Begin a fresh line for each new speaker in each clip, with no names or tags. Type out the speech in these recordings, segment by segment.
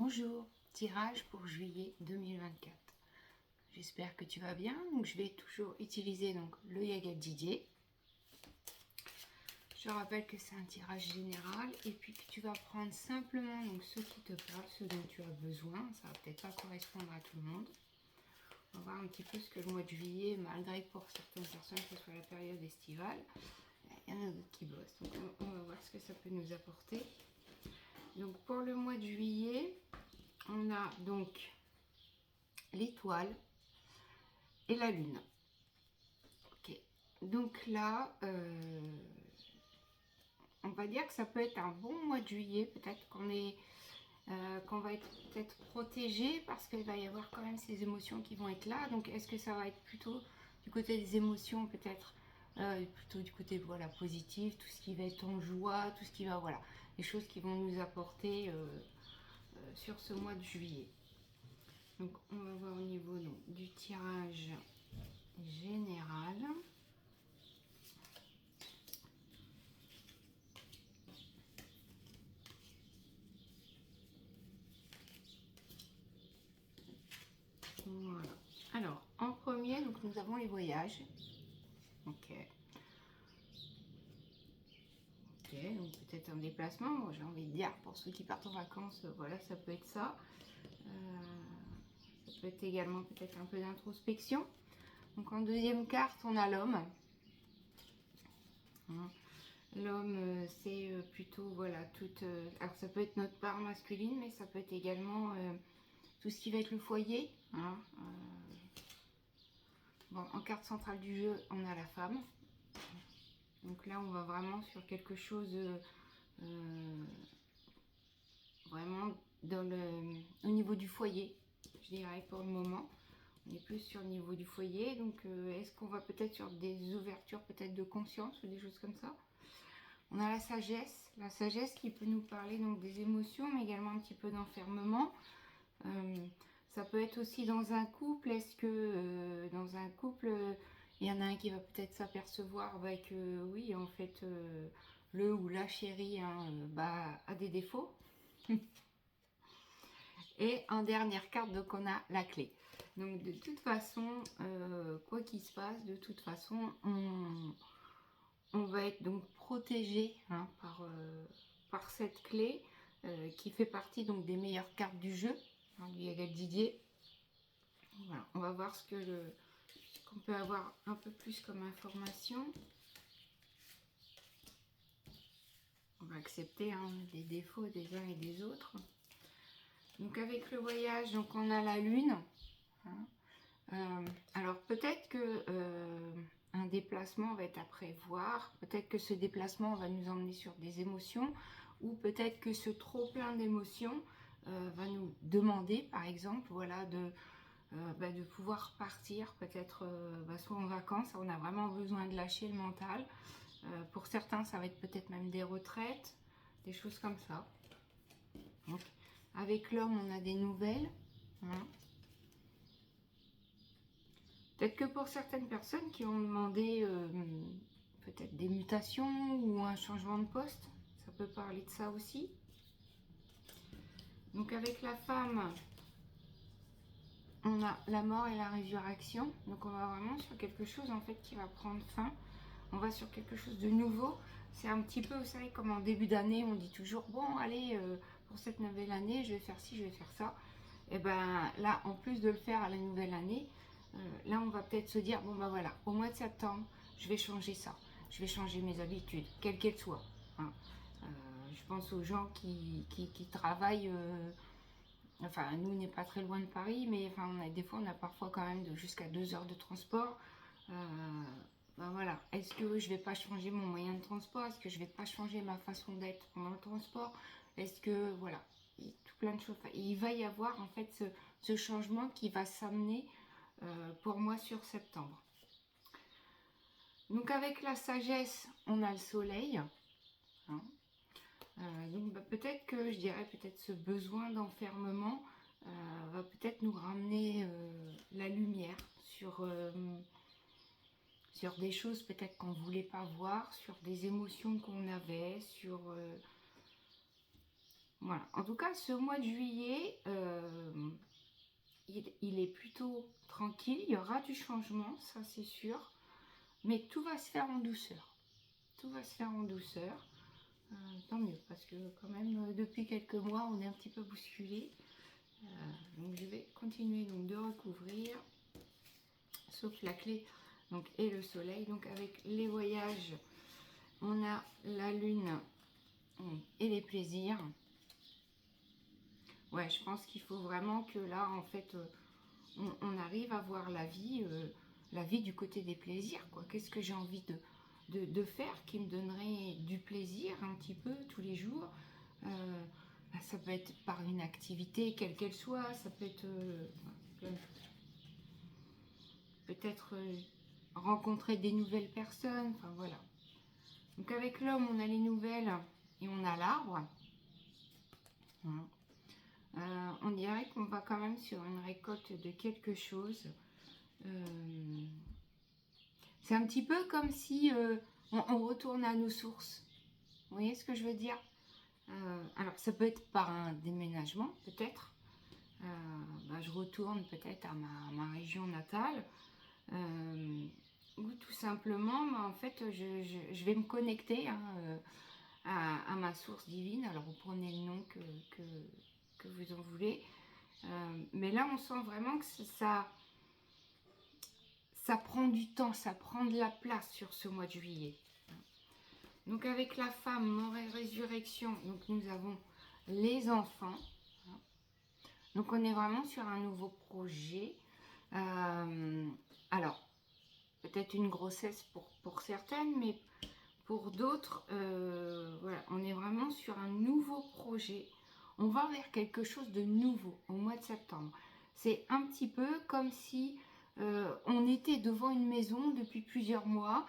Bonjour, tirage pour juillet 2024. J'espère que tu vas bien. Donc je vais toujours utiliser le Yaga Didier. Je rappelle que c'est un tirage général et puis que tu vas prendre simplement ce qui te parle, ce dont tu as besoin. Ça va peut-être pas correspondre à tout le monde. On va voir un petit peu ce que le mois de juillet, malgré que pour certaines personnes ce soit la période estivale, il y en a d'autres qui bossent. Donc on va voir ce que ça peut nous apporter. Donc pour le mois de juillet, on a donc l'étoile et la lune. Ok. Donc là, on va dire que ça peut être un bon mois de juillet. Peut-être qu'on va être peut-être protégé parce qu'il va y avoir quand même ces émotions qui vont être là. Donc est-ce que ça va être plutôt du côté des émotions, peut-être plutôt du côté positif, tout ce qui va être en joie, tout ce qui va les choses qui vont nous apporter sur ce mois de juillet. Donc on va voir au niveau du tirage général. Voilà. Alors en premier, nous avons les voyages. Ok. Ok, donc peut-être un déplacement. Bon, j'ai envie de dire pour ceux qui partent en vacances, voilà, ça peut être ça. Ça peut être également peut-être un peu d'introspection. Donc en deuxième carte, on a l'homme. L'homme, c'est plutôt, alors ça peut être notre part masculine, mais ça peut être également tout ce qui va être le foyer. Bon, en carte centrale du jeu, on a la femme. Donc là, on va vraiment sur quelque chose vraiment au niveau du foyer, je dirais pour le moment. On est plus sur le niveau du foyer. Donc, est-ce qu'on va peut-être sur des ouvertures peut-être de conscience ou des choses comme ça? On a la sagesse qui peut nous parler des émotions, mais également un petit peu d'enfermement. Ça peut être aussi dans un couple. Est-ce que dans un couple, il y en a un qui va peut-être s'apercevoir que oui, en fait, le ou la chérie a des défauts. Et en dernière carte, donc on a la clé. Donc de toute façon, quoi qu'il se passe, de toute façon, on va être donc protégé par cette clé qui fait partie des meilleures cartes du jeu, du Yaga Didier. Voilà, on va voir ce qu'on peut avoir un peu plus comme information. On va accepter les défauts des uns et des autres. Donc avec le voyage, on a la lune. Alors peut-être que un déplacement va être à prévoir, peut-être que ce déplacement va nous emmener sur des émotions, ou peut-être que ce trop plein d'émotions va nous demander, par exemple, de pouvoir partir, peut-être soit en vacances. On a vraiment besoin de lâcher le mental. Pour certains, ça va être peut-être même des retraites, des choses comme ça. Donc, avec l'homme, on a des nouvelles. Peut-être que pour certaines personnes qui ont demandé peut-être des mutations ou un changement de poste, ça peut parler de ça aussi. Donc avec la femme, on a la mort et la résurrection. Donc on va vraiment sur quelque chose en fait qui va prendre fin. On va sur quelque chose de nouveau. C'est un petit peu, vous savez, comme en début d'année, on dit toujours, bon allez, pour cette nouvelle année, je vais faire ci, je vais faire ça. Et ben là, en plus de le faire à la nouvelle année, là on va peut-être se dire, bon ben voilà, au mois de septembre, je vais changer ça. Je vais changer mes habitudes, quelles qu'elles soient. Je pense aux gens qui travaillent, enfin nous on n'est pas très loin de Paris, mais enfin, des fois on a parfois quand même jusqu'à 2 heures de transport. Voilà, est-ce que je vais pas changer mon moyen de transport? Est-ce que je vais pas changer ma façon d'être pendant le transport? Est-ce que, voilà, tout plein de choses. Il va y avoir en fait ce changement qui va s'amener pour moi sur septembre. Donc avec la sagesse, on a le soleil. Donc peut-être que, je dirais, peut-être ce besoin d'enfermement va peut-être nous ramener la lumière sur des choses peut-être qu'on ne voulait pas voir, sur des émotions qu'on avait, sur Voilà. En tout cas, ce mois de juillet, il est plutôt tranquille. Il y aura du changement, ça c'est sûr. Mais tout va se faire en douceur. Tout va se faire en douceur. Tant mieux, parce que quand même, depuis quelques mois, on est un petit peu bousculé. Donc je vais continuer donc de recouvrir, sauf la clé donc, et le soleil. Donc avec les voyages, on a la lune et les plaisirs. Ouais, je pense qu'il faut vraiment que là, en fait, on arrive à voir la vie du côté des plaisirs, quoi. Qu'est-ce que j'ai envie de faire qui me donnerait du plaisir un petit peu tous les jours. Ça peut être par une activité, quelle qu'elle soit, ça peut être plein de choses. Peut-être rencontrer des nouvelles personnes, enfin voilà. Donc avec l'homme, on a les nouvelles et on a l'arbre. Voilà. On dirait qu'on va quand même sur une récolte de quelque chose. C'est un petit peu comme si on retourne à nos sources. Vous voyez ce que je veux dire? Alors, ça peut être par un déménagement, peut-être. Je retourne peut-être à ma région natale. Ou tout simplement, en fait, je vais me connecter à ma source divine. Alors, vous prenez le nom que vous en voulez. Mais là, on sent vraiment que ça prend du temps, ça prend de la place sur ce mois de juillet. Donc avec la femme, mort et résurrection, donc nous avons les enfants. Donc on est vraiment sur un nouveau projet. Alors, peut-être une grossesse pour certaines, mais pour d'autres, voilà, on est vraiment sur un nouveau projet. On va vers quelque chose de nouveau au mois de septembre. C'est un petit peu comme si on était devant une maison depuis plusieurs mois.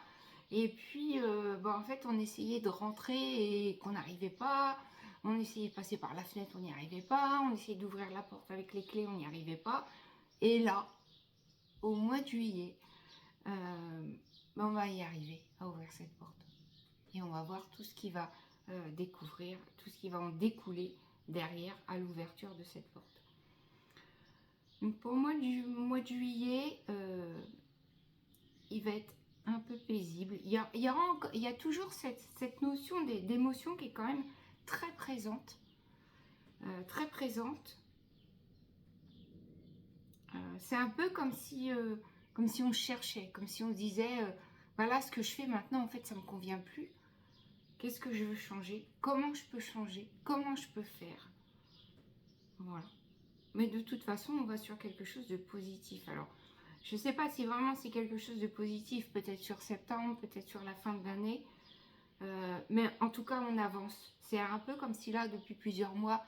Et puis, en fait, on essayait de rentrer et qu'on n'arrivait pas. On essayait de passer par la fenêtre, on n'y arrivait pas. On essayait d'ouvrir la porte avec les clés, on n'y arrivait pas. Et là, au mois de juillet, on va y arriver à ouvrir cette porte. Et on va voir tout ce qui va découvrir, tout ce qui va en découler derrière à l'ouverture de cette porte. Donc pour moi, du mois de juillet, il va être un peu paisible. Il y a toujours cette notion d'émotion qui est quand même très présente. Très présente. C'est un peu comme si on cherchait, comme si on disait, voilà, ce que je fais maintenant, en fait, ça ne me convient plus. Qu'est-ce que je veux changer? Comment je peux changer? Comment je peux faire? Voilà. Mais de toute façon, on va sur quelque chose de positif. Alors, je ne sais pas si vraiment c'est quelque chose de positif, peut-être sur septembre, peut-être sur la fin de l'année. Mais en tout cas, on avance. C'est un peu comme si là, depuis plusieurs mois,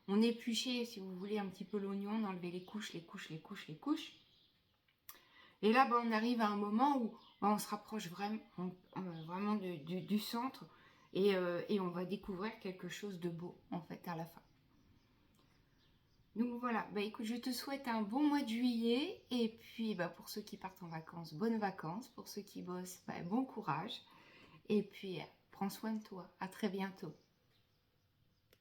on épluchait, si vous voulez, un petit peu l'oignon, on enlevait les couches, les couches, les couches, les couches. Et là, on arrive à un moment où on se rapproche vraiment du centre et on va découvrir quelque chose de beau, en fait, à la fin. Donc voilà, écoute, je te souhaite un bon mois de juillet et puis pour ceux qui partent en vacances, bonnes vacances. Pour ceux qui bossent, bon courage. Et puis, prends soin de toi. À très bientôt.